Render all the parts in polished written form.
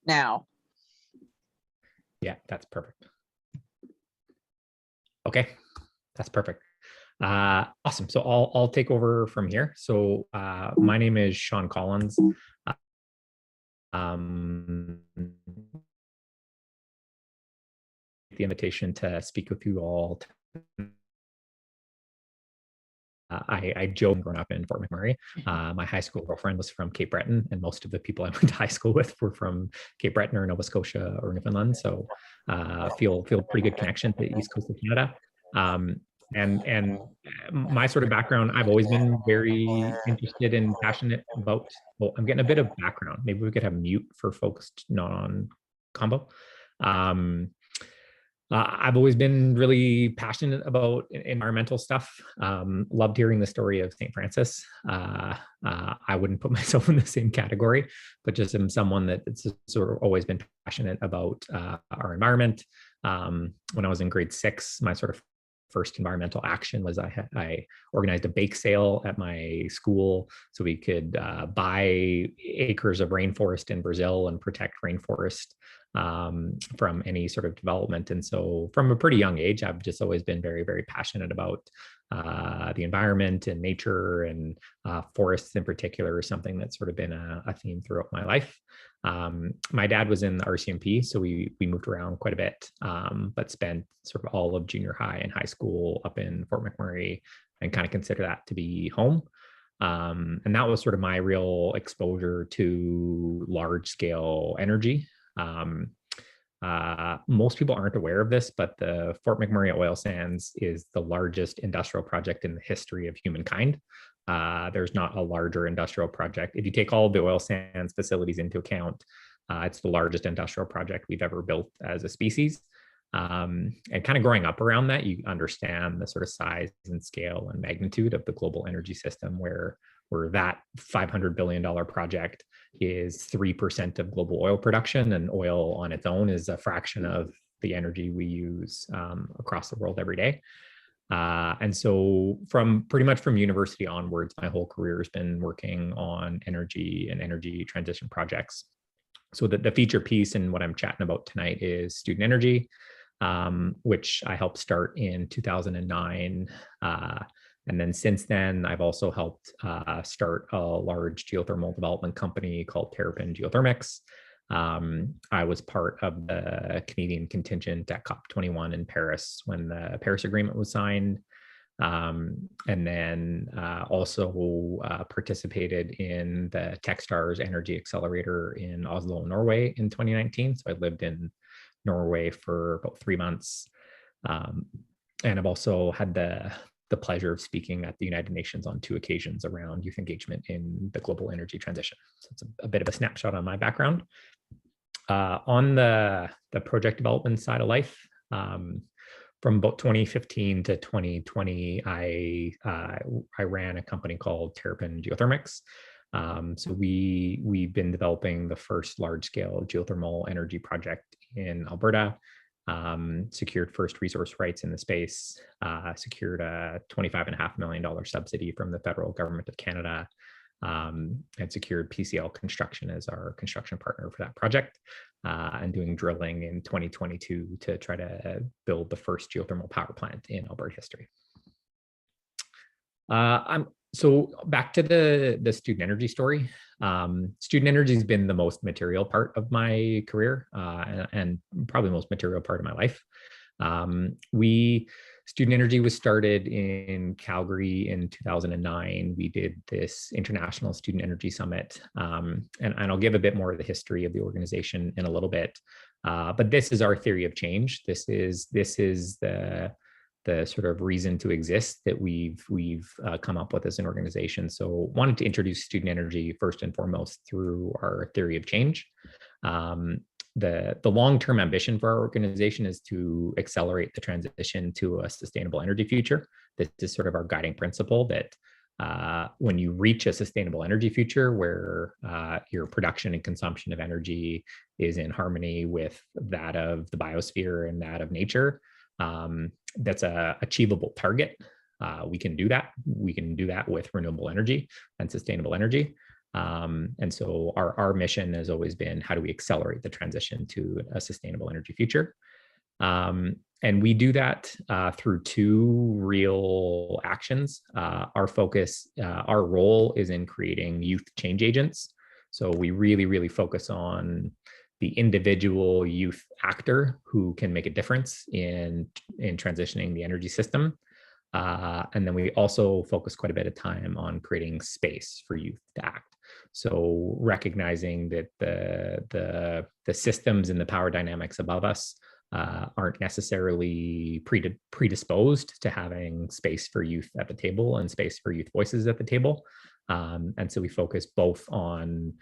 now. Yeah, that's perfect. Okay, that's perfect. Awesome. So I'll take over from here. So my name is Sean Collins. The invitation to speak with you all. I joke growing up in Fort McMurray. My high school girlfriend was from Cape Breton, and most of the people I went to high school with were from Cape Breton or Nova Scotia or Newfoundland. So feel pretty good connection to the East Coast of Canada. And my sort of background, I've always been very interested and passionate about. Well, I'm getting a bit of background. Maybe we could have mute for folks not on combo. I've always been really passionate about environmental stuff. Loved hearing the story of St. Francis. I wouldn't put myself in the same category, but just am someone that's sort of always been passionate about our environment. When I was in grade 6, my sort of first environmental action was I organized a bake sale at my school so we could buy acres of rainforest in Brazil and protect rainforest from any sort of development. And so from a pretty young age, I've just always been very, very passionate about the environment and nature, and forests in particular is something that's sort of been a theme throughout my life. My dad was in the RCMP, so we moved around quite a bit, but spent sort of all of junior high and high school up in Fort McMurray and kind of consider that to be home. And that was sort of my real exposure to large scale energy. Most people aren't aware of this, but the Fort McMurray oil sands is the largest industrial project in the history of humankind. There's not a larger industrial project. If you take all of the oil sands facilities into account, it's the largest industrial project we've ever built as a species. And kind of growing up around that, you understand the sort of size and scale and magnitude of the global energy system, where that $500 billion project is 3% of global oil production, and oil on its own is a fraction of the energy we use across the world every day. And so pretty much from university onwards, my whole career has been working on energy and energy transition projects. So the feature piece and what I'm chatting about tonight is student energy, which I helped start in 2009. And then since then, I've also helped start a large geothermal development company called Terrapin Geothermics. I was part of the Canadian contingent at COP21 in Paris when the Paris Agreement was signed. And then also participated in the Techstars Energy Accelerator in Oslo, Norway in 2019. So I lived in Norway for about 3 months. And I've also had the pleasure of speaking at the United Nations on 2 occasions around youth engagement in the global energy transition. So it's a bit of a snapshot on my background. On the project development side of life, from about 2015 to 2020, I ran a company called Terrapin Geothermics. So we've been developing the first large-scale geothermal energy project in Alberta. Secured first resource rights in the space, secured a $25.5 million subsidy from the federal government of Canada, and secured PCL Construction as our construction partner for that project, and doing drilling in 2022 to try to build the first geothermal power plant in Alberta history. So back to the student energy story. Student energy has been the most material part of my career, and probably the most material part of my life. Student energy was started in Calgary in 2009. We did this International Student Energy Summit, and I'll give a bit more of the history of the organization in a little bit. But this is our theory of change. This is the sort of reason to exist that we've come up with as an organization. So wanted to introduce student energy first and foremost through our theory of change. The long-term ambition for our organization is to accelerate the transition to a sustainable energy future. This is sort of our guiding principle that when you reach a sustainable energy future where your production and consumption of energy is in harmony with that of the biosphere and that of nature, that's a achievable target. We can do that. We can do that with renewable energy and sustainable energy. And so our mission has always been, how do we accelerate the transition to a sustainable energy future? And we do that through two real actions. Our focus, our role is in creating youth change agents. So we really focus on the individual youth actor who can make a difference in transitioning the energy system. And then we also focus quite a bit of time on creating space for youth to act. So recognizing that the systems and the power dynamics above us aren't necessarily predisposed to having space for youth at the table and space for youth voices at the table. And so we focus both on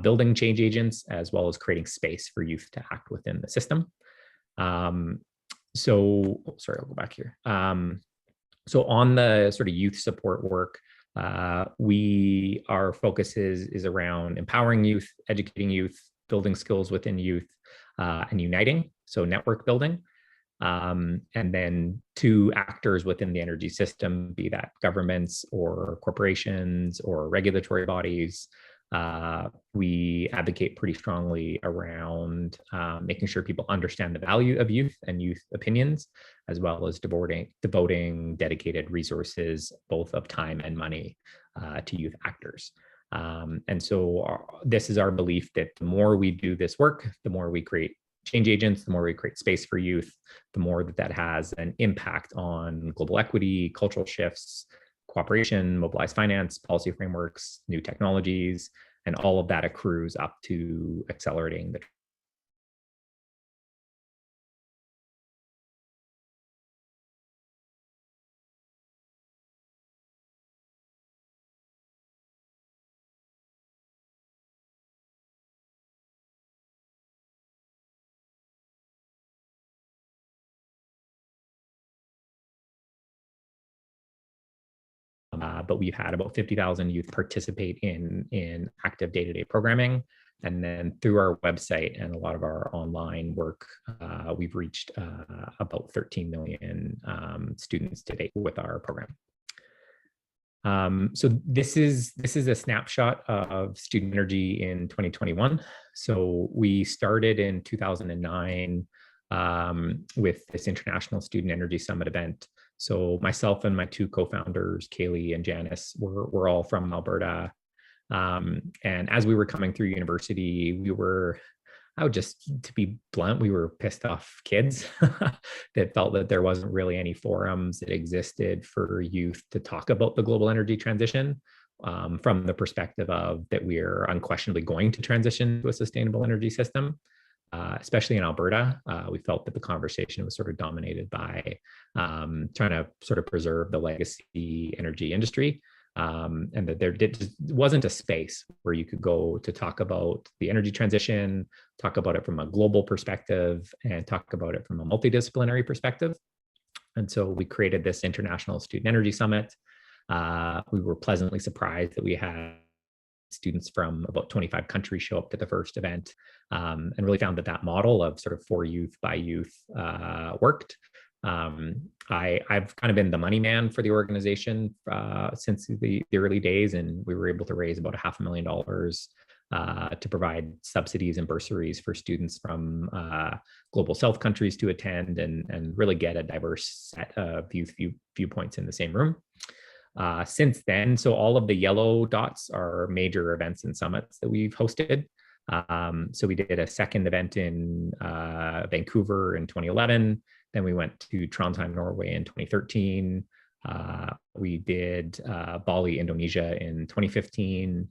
building change agents as well as creating space for youth to act within the system. Sorry, I'll go back here. So on the sort of youth support work, our focus is around empowering youth, educating youth, building skills within youth, and uniting, so network building. And then to actors within the energy system, be that governments or corporations or regulatory bodies, we advocate pretty strongly around making sure people understand the value of youth and youth opinions, as well as devoting dedicated resources, both of time and money, to youth actors. And so this is our belief that the more we do this work, the more we create change agents, the more we create space for youth, the more that has an impact on global equity, cultural shifts, cooperation, mobilized finance, policy frameworks, new technologies, and all of that accrues up to accelerating the but we've had about 50,000 youth participate in active day-to-day programming. And then through our website and a lot of our online work, we've reached about 13 million students to date with our program. So this is a snapshot of student energy in 2021. So we started in 2009 with this International Student Energy Summit event. So myself and my two co-founders, Kaylee and Janice, we're all from Alberta. And as we were coming through university, to be blunt, we were pissed off kids that felt that there wasn't really any forums that existed for youth to talk about the global energy transition, from the perspective of that we're unquestionably going to transition to a sustainable energy system. Especially in Alberta, we felt that the conversation was sort of dominated by trying to sort of preserve the legacy energy industry, and that there wasn't a space where you could go to talk about the energy transition, talk about it from a global perspective, and talk about it from a multidisciplinary perspective. And so we created this International Student Energy Summit. We were pleasantly surprised that we had students from about 25 countries show up to the first event, and really found that model of sort of for youth by youth worked. I've kind of been the money man for the organization since the early days, and we were able to raise about $500,000 to provide subsidies and bursaries for students from global South countries to attend and really get a diverse set of youth viewpoints in the same room. Since then, so all of the yellow dots are major events and summits that we've hosted. So we did a second event in Vancouver in 2011. Then we went to Trondheim, Norway in 2013. We did Bali, Indonesia in 2015.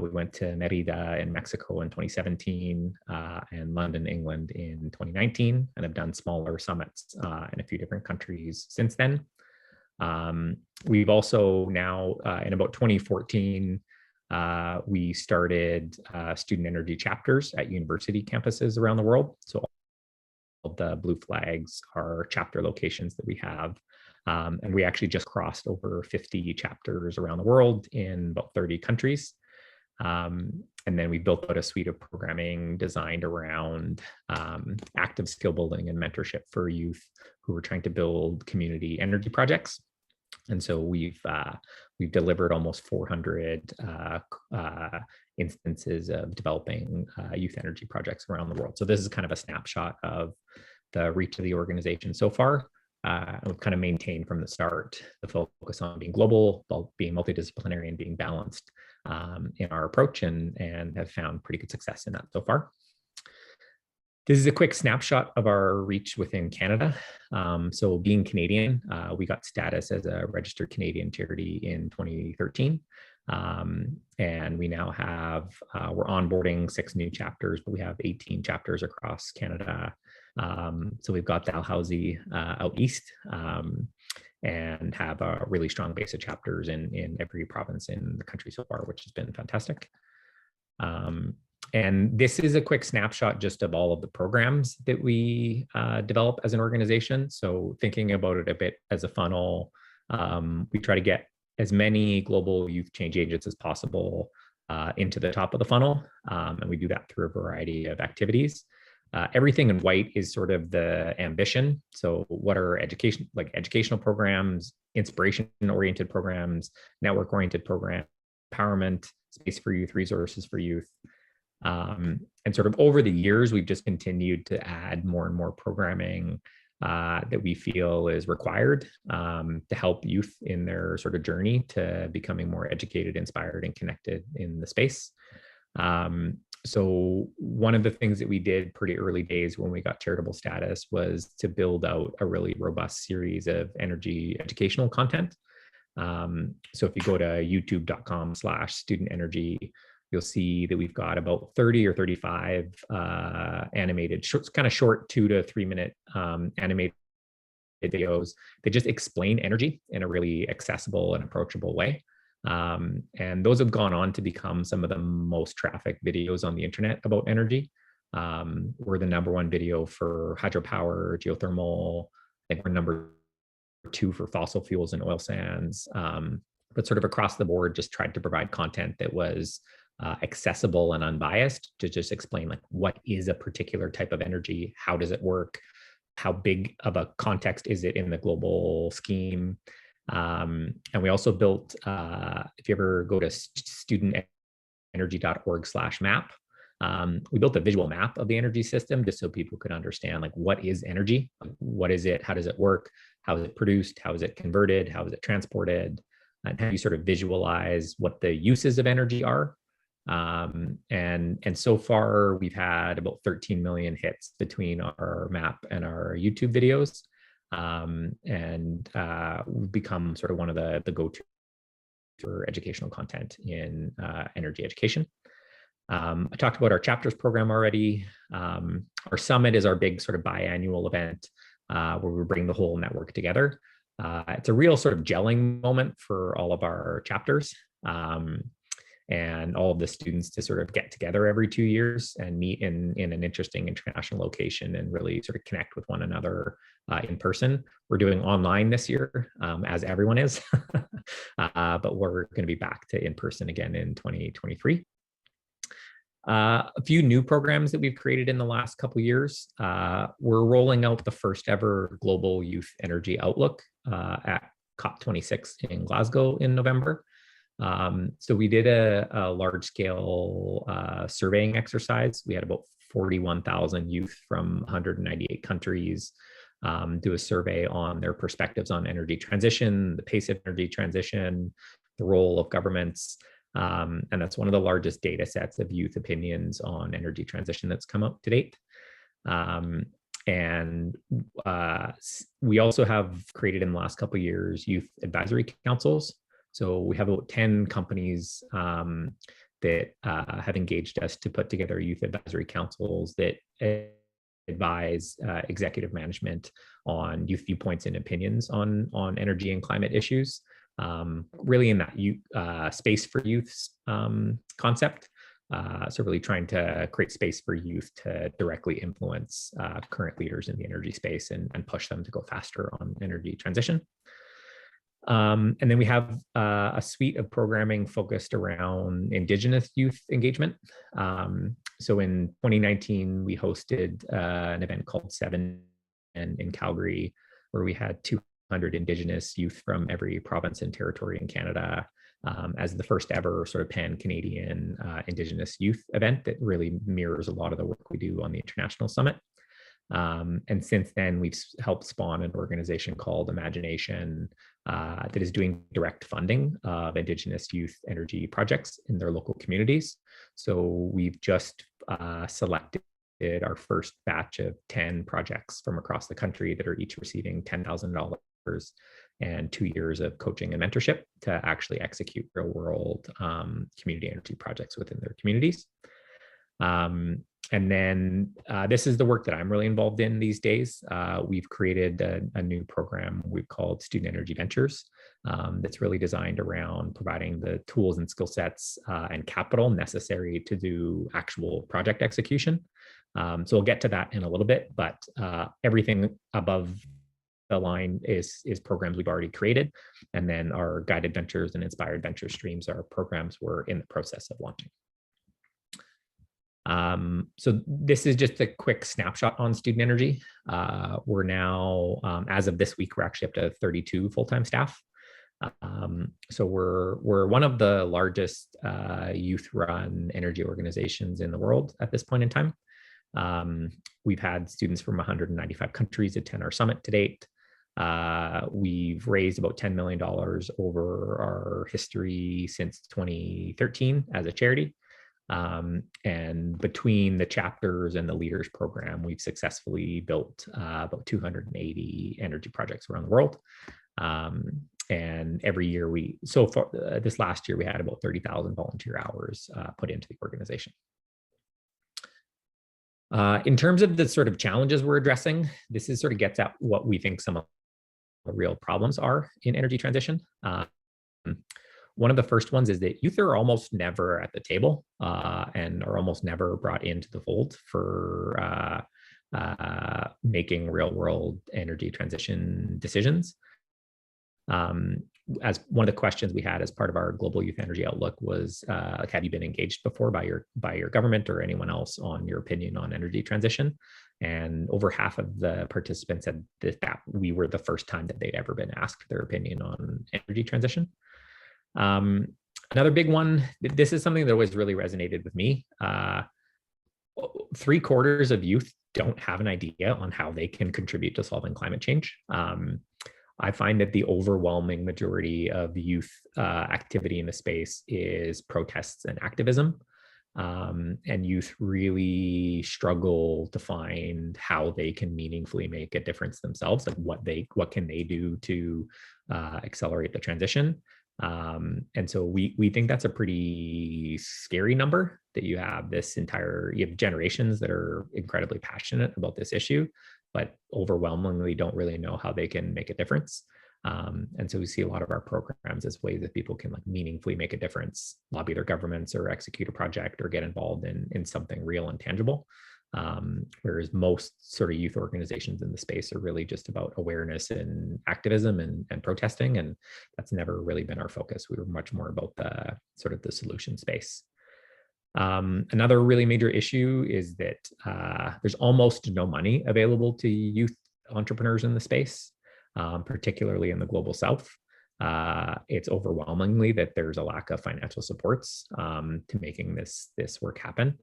We went to Merida in Mexico in 2017, and London, England in 2019, and have done smaller summits in a few different countries since then. We've also now, in about 2014, we started student energy chapters at university campuses around the world. So all the blue flags are chapter locations that we have. And we actually just crossed over 50 chapters around the world in about 30 countries. And then we built out a suite of programming designed around active skill building and mentorship for youth who were trying to build community energy projects. And so we've delivered almost 400 instances of developing youth energy projects around the world. So this is kind of a snapshot of the reach of the organization so far. We've kind of maintained from the start the focus on being global, being multidisciplinary, and being balanced in our approach, and have found pretty good success in that so far. This is a quick snapshot of our reach within Canada. So being Canadian, we got status as a registered Canadian charity in 2013. And we now have, we're onboarding 6 new chapters, but we have 18 chapters across Canada. So we've got Dalhousie out east, and have a really strong base of chapters in every province in the country so far, which has been fantastic. And this is a quick snapshot just of all of the programs that we develop as an organization. So thinking about it a bit as a funnel, we try to get as many global youth change agents as possible into the top of the funnel. And we do that through a variety of activities. Everything in white is sort of the ambition. So what are educational programs, inspiration-oriented programs, network-oriented programs, empowerment, space for youth, resources for youth. And sort of over the years, we've just continued to add more and more programming that we feel is required to help youth in their sort of journey to becoming more educated, inspired, and connected in the space. So one of the things that we did pretty early days when we got charitable status was to build out a really robust series of energy educational content. So if you go to youtube.com/studentenergy, you'll see that we've got about 30 or 35 animated, kind of short 2 to 3 minute animated videos that just explain energy in a really accessible and approachable way. And those have gone on to become some of the most trafficked videos on the internet about energy. We're the #1 video for hydropower, geothermal. I think we're #2 for fossil fuels and oil sands. But sort of across the board, just tried to provide content that was accessible and unbiased to just explain like what is a particular type of energy, how does it work, how big of a context is it in the global scheme. And we also built, if you ever go to studentenergy.org/map, we built a visual map of the energy system just so people could understand like what is energy, what is it, how does it work, how is it produced, how is it converted, how is it transported, and how you sort of visualize what the uses of energy are. And so far we've had about 13 million hits between our map and our YouTube videos. And we've become sort of one of the go-to for educational content in energy education. I talked about our chapters program already. Our summit is our big sort of biannual event where we bring the whole network together. It's a real sort of gelling moment for all of our chapters and all of the students to sort of get together every 2 years and meet in an interesting international location and really sort of connect with one another in person. We're doing online this year, as everyone is, but we're going to be back to in person again in 2023. A few new programs that we've created in the last couple of years. We're rolling out the first ever Global Youth Energy Outlook at COP26 in Glasgow in November. So we did a large scale surveying exercise. We had about 41,000 youth from 198 countries do a survey on their perspectives on energy transition, the pace of energy transition, the role of governments. And that's one of the largest data sets of youth opinions on energy transition that's come up to date. And we also have created in the last couple of years youth advisory councils. So we have about 10 companies that have engaged us to put together youth advisory councils that advise executive management on youth viewpoints and opinions on energy and climate issues, really in that space for youth concept. So really trying to create space for youth to directly influence current leaders in the energy space and push them to go faster on energy transition. And then we have a suite of programming focused around Indigenous youth engagement. So in 2019, we hosted an event called 7 in Calgary, where we had 200 Indigenous youth from every province and territory in Canada as the first ever sort of pan-Canadian Indigenous youth event that really mirrors a lot of the work we do on the International Summit. And since then, we've helped spawn an organization called Imagination that is doing direct funding of Indigenous youth energy projects in their local communities. So we've just selected our first batch of 10 projects from across the country that are each receiving $10,000 and 2 years of coaching and mentorship to actually execute real world community energy projects within their communities. And then this is the work that I'm really involved in these days. We've created a new program we've called Student Energy Ventures that's really designed around providing the tools and skill sets and capital necessary to do actual project execution. So we'll get to that in a little bit, but everything above the line is programs we've already created. And then our guided ventures and inspired venture streams are programs we're in the process of launching. So this is just a quick snapshot on student energy. We're now, as of this week, we're actually up to 32 full-time staff. So we're one of the largest youth-run energy organizations in the world at this point in time. We've had students from 195 countries attend our summit to date. We've raised about $10 million over our history since 2013 as a charity. And between the chapters and the leaders program, we've successfully built about 280 energy projects around the world. And every year so far, this last year, we had about 30,000 volunteer hours put into the organization. In terms of the sort of challenges we're addressing, this is sort of gets at what we think some of the real problems are in energy transition. One of the first ones is that youth are almost never at the table and are almost never brought into the fold for making real world energy transition decisions. As one of the questions we had as part of our global youth energy outlook was, like, have you been engaged before by your government or anyone else on your opinion on energy transition? And over half of the participants said that we were the first time that they'd ever been asked their opinion on energy transition. Another big one, this is something that always really resonated with me. 3/4 of youth don't have an idea on how they can contribute to solving climate change. I find that the overwhelming majority of youth activity in the space is protests and activism. And youth really struggle to find how they can meaningfully make a difference themselves, like what can they do to accelerate the transition. And so we think that's a pretty scary number, that you have generations that are incredibly passionate about this issue, but overwhelmingly don't really know how they can make a difference. And so we see a lot of our programs as ways that people can, like, meaningfully make a difference, lobby their governments or execute a project or get involved in something real and tangible. Whereas most sort of youth organizations in the space are really just about awareness and activism and protesting. And that's never really been our focus. We were much more about the sort of the solution space. Another really major issue is that there's almost no money available to youth entrepreneurs in the space, particularly in the global South. It's overwhelmingly that there's a lack of financial supports to making this work happen.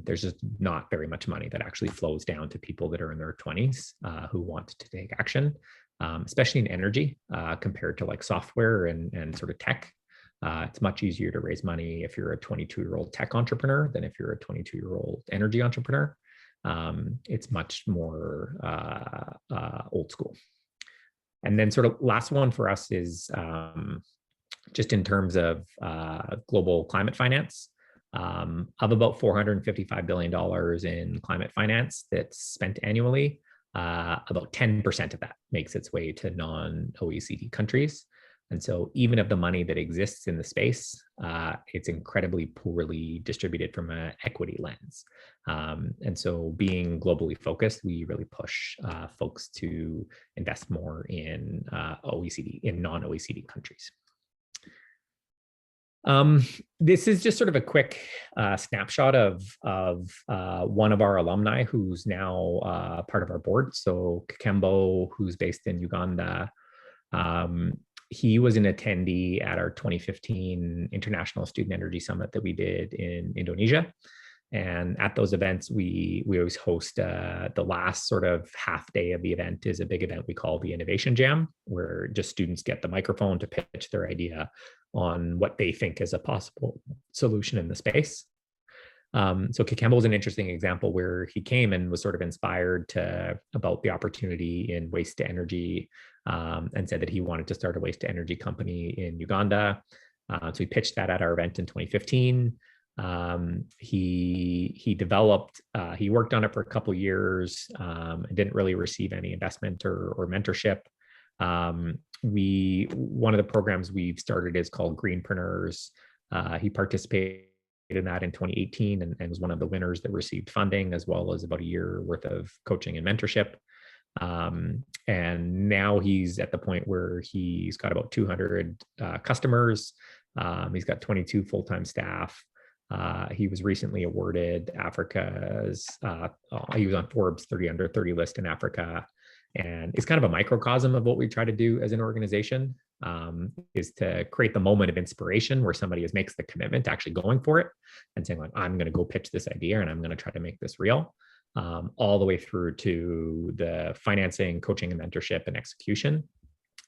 There's just not very much money that actually flows down to people that are in their 20s who want to take action, especially in energy compared to like software and sort of tech. It's much easier to raise money if you're a 22-year-old tech entrepreneur than if you're a 22-year-old energy entrepreneur. It's much more old school. And then sort of last one for us is just in terms of global climate finance. Of about $455 billion in climate finance that's spent annually, about 10% of that makes its way to non-OECD countries. And so even of the money that exists in the space, it's incredibly poorly distributed from an equity lens. And so being globally focused, we really push folks to invest more in non-OECD countries. Um, this is just sort of a quick snapshot of one of our alumni who's now part of our board. So Kakembo, who's based in Uganda, um, he was an attendee at our 2015 International Student Energy Summit that we did in Indonesia. And at those events, we always host the last sort of half day of the event is a big event we call the Innovation Jam, where just students get the microphone to pitch their idea on what they think is a possible solution in the space. So Kakembo was an interesting example where he came and was sort of inspired about the opportunity in waste to energy, and said that he wanted to start a waste to energy company in Uganda. So he pitched that at our event in 2015. He developed, he worked on it for a couple of years, and didn't really receive any investment or mentorship. One of the programs we've started is called Greenpreneurs. He participated in that in 2018 and was one of the winners that received funding, as well as about a year worth of coaching and mentorship. And now he's at the point where he's got about 200 customers. He's got 22 full-time staff. He was recently awarded Africa's, he was on Forbes 30 under 30 list in Africa. And it's kind of a microcosm of what we try to do as an organization, is to create the moment of inspiration where somebody makes the commitment to actually going for it and saying, like, I'm going to go pitch this idea and I'm going to try to make this real, all the way through to the financing, coaching, and mentorship and execution.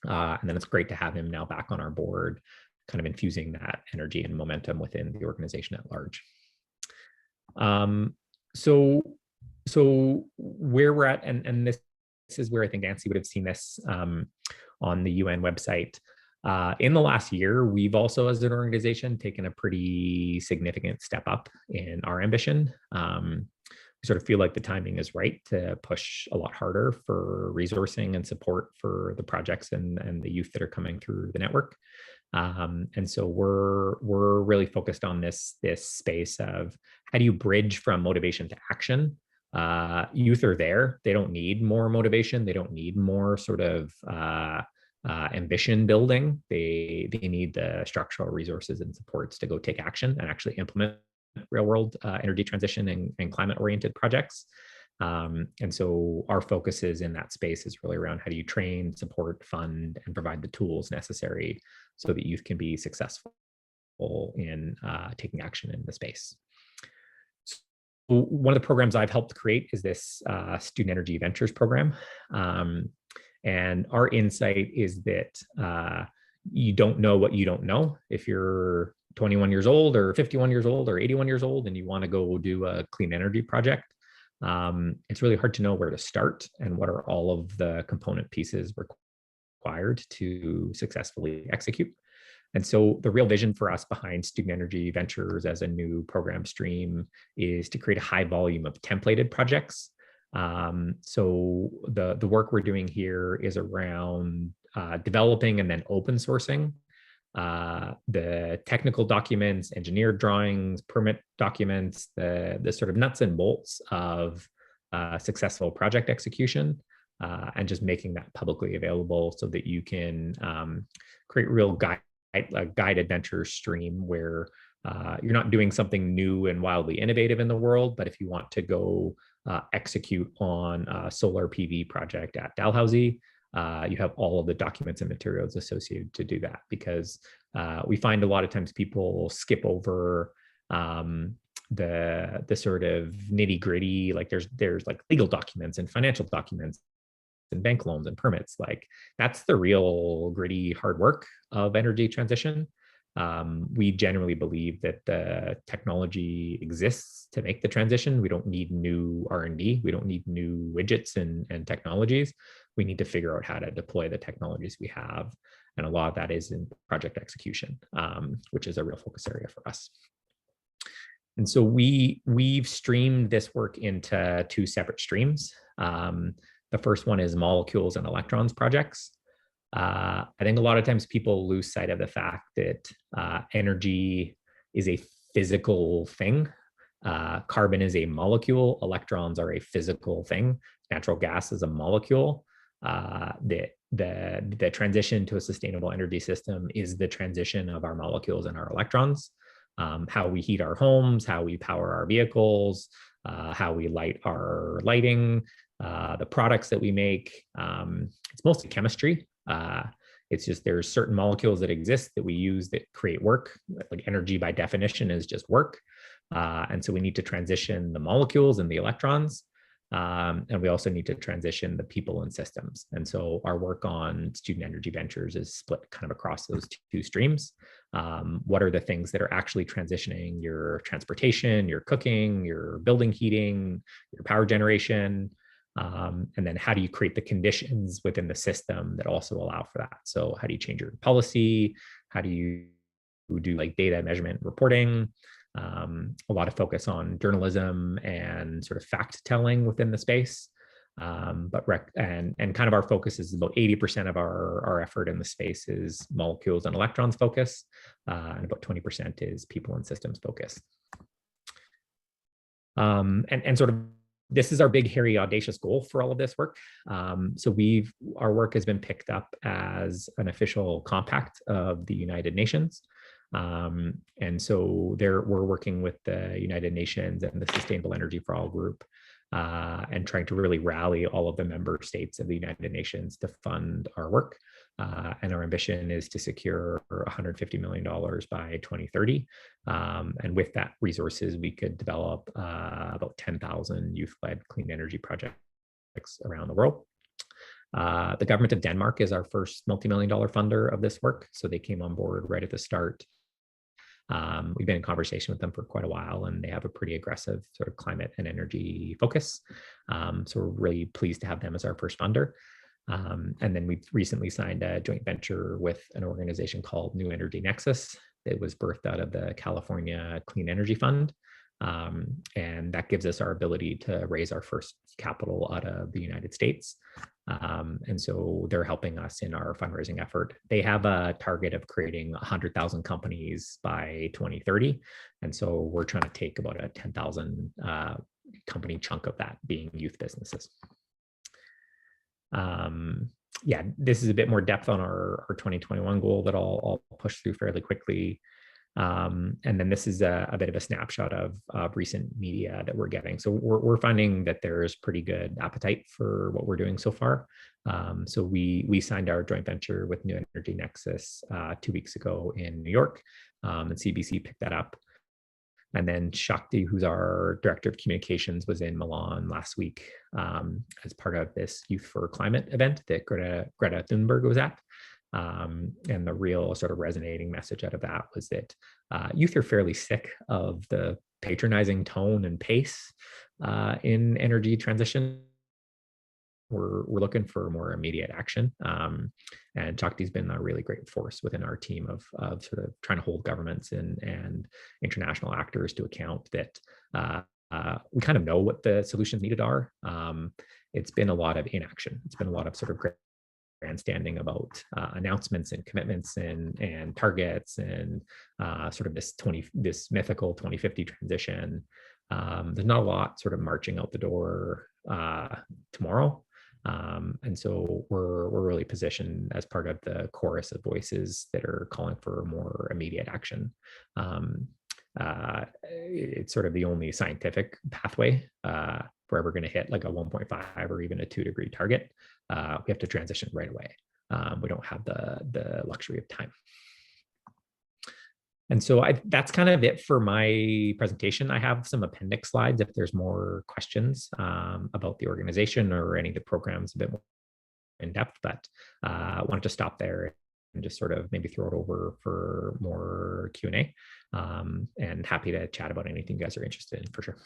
And then it's great to have him now back on our board, kind of infusing that energy and momentum within the organization at large. So where we're at, and this is where I think Nancy would have seen this on the UN website. In the last year, we've also, as an organization, taken a pretty significant step up in our ambition. We sort of feel like the timing is right to push a lot harder for resourcing and support for the projects and the youth that are coming through the network. And so we're really focused on this space of how do you bridge from motivation to action. Youth are there. They don't need more motivation. They don't need more sort of ambition building. They need the structural resources and supports to go take action and actually implement real world energy transition and climate oriented projects. And so our focus is in that space is really around how do you train, support, fund, and provide the tools necessary so that youth can be successful in taking action in the space. One of the programs I've helped create is this Student Energy Ventures program. And our insight is that you don't know what you don't know. If you're 21 years old or 51 years old or 81 years old and you want to go do a clean energy project, it's really hard to know where to start and what are all of the component pieces required to successfully execute. And so the real vision for us behind Student Energy Ventures as a new program stream is to create a high volume of templated projects. So the work we're doing here is around developing and then open sourcing the technical documents, engineered drawings, permit documents, the sort of nuts and bolts of successful project execution, and just making that publicly available so that you can create real guided venture stream where you're not doing something new and wildly innovative in the world, but if you want to go execute on a solar PV project at Dalhousie, you have all of the documents and materials associated to do that, because we find a lot of times people skip over the sort of nitty gritty. Like there's like legal documents and financial documents and bank loans and permits. Like that's the real gritty hard work of energy transition. We generally believe that the technology exists to make the transition. We don't need new R&D. We don't need new widgets and technologies. We need to figure out how to deploy the technologies we have. And a lot of that is in project execution, which is a real focus area for us. And so we've streamed this work into two separate streams. The first one is molecules and electrons projects. I think a lot of times people lose sight of the fact that energy is a physical thing. Carbon is a molecule. Electrons are a physical thing. Natural gas is a molecule that the transition to a sustainable energy system is the transition of our molecules and our electrons, how we heat our homes, how we power our vehicles, how we light our lighting, the products that we make. It's mostly chemistry. It's just there's certain molecules that exist that we use that create work. Like energy by definition is just work. And so we need to transition the molecules and the electrons. And we also need to transition the people and systems. And so our work on Student Energy Ventures is split kind of across those two streams. What are the things that are actually transitioning your transportation, your cooking, your building heating, your power generation? And then how do you create the conditions within the system that also allow for that? So how do you change your policy? How do you do like data measurement reporting? A lot of focus on journalism and sort of fact telling within the space. And kind of our focus is about 80% of our effort in the space is molecules and electrons focus, and about 20% is people and systems focus. And sort of this is our big, hairy, audacious goal for all of this work. So our work has been picked up as an official compact of the United Nations. And so we're working with the United Nations and the Sustainable Energy for All group, and trying to really rally all of the member states of the United Nations to fund our work. And our ambition is to secure $150 million by 2030. And with that resources, we could develop about 10,000 youth-led clean energy projects around the world. The government of Denmark is our first multi-million-dollar funder of this work. So they came on board right at the start. We've been in conversation with them for quite a while, and they have a pretty aggressive sort of climate and energy focus. So we're really pleased to have them as our first funder. And then we've recently signed a joint venture with an organization called New Energy Nexus that was birthed out of the California Clean Energy Fund. And that gives us our ability to raise our first capital out of the United States. And so they're helping us in our fundraising effort. They have a target of creating 100,000 companies by 2030. And so we're trying to take about a 10,000 company chunk of that being youth businesses. Yeah, this is a bit more depth on our 2021 goal that I'll push through fairly quickly. And then this is a bit of a snapshot of recent media that we're getting. So we're finding that there's pretty good appetite for what we're doing so far. So we signed our joint venture with New Energy Nexus 2 weeks ago in New York, and CBC picked that up. And then Shakti, who's our director of communications, was in Milan last week as part of this Youth for Climate event that Greta Thunberg was at. And the real sort of resonating message out of that was that youth are fairly sick of the patronizing tone and pace in energy transition. We're looking for more immediate action. And Shakti's been a really great force within our team of sort of trying to hold governments and international actors to account that we kind of know what the solutions needed are. It's been a lot of inaction. It's been a lot of sort of grandstanding about announcements and commitments and targets and sort of this mythical 2050 transition. There's not a lot sort of marching out the door tomorrow. And so we're really positioned as part of the chorus of voices that are calling for more immediate action. It's sort of the only scientific pathway. If we're ever going to hit like a 1.5 or even a 2-degree target, we have to transition right away. We don't have the luxury of time. And so that's kind of it for my presentation. I have some appendix slides if there's more questions about the organization or any of the programs a bit more in depth, but I wanted to stop there and just sort of maybe throw it over for more Q&A, and happy to chat about anything you guys are interested in for sure.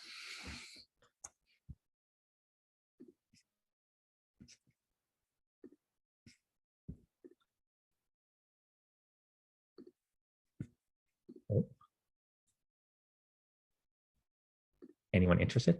Anyone interested?